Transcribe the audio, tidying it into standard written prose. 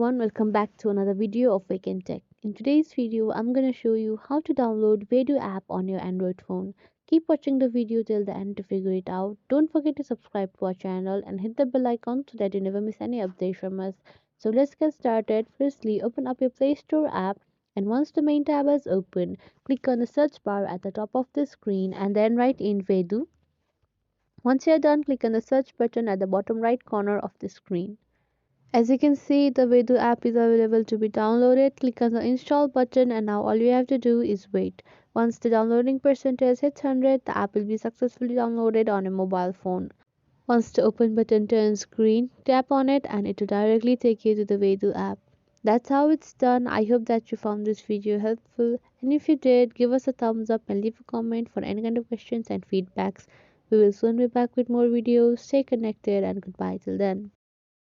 everyone, welcome back to another video of Wake&Tech. In today's video, I'm going to show you how to download Vedu app on your Android phone. Keep watching the video till the end to figure it out. Don't forget to subscribe to our channel and hit the bell icon so that you never miss any updates from us. So let's get started. Firstly, open up your Play Store app, and once the main tab is open, click on the search bar at the top of the screen and then write in Vedu. Once you're done, click on the search button at the bottom right corner of the screen. As you can see, the Vedu app is available to be downloaded. Click on the install button and now all you have to do is wait. Once the downloading percentage hits 100, the app will be successfully downloaded on a mobile phone. Once the open button turns green, tap on it and it will directly take you to the Vedu app. That's how it's done. I hope that you found this video helpful, and if you did, give us a thumbs up and leave a comment for any kind of questions and feedbacks. We will soon be back with more videos. Stay connected and goodbye till then.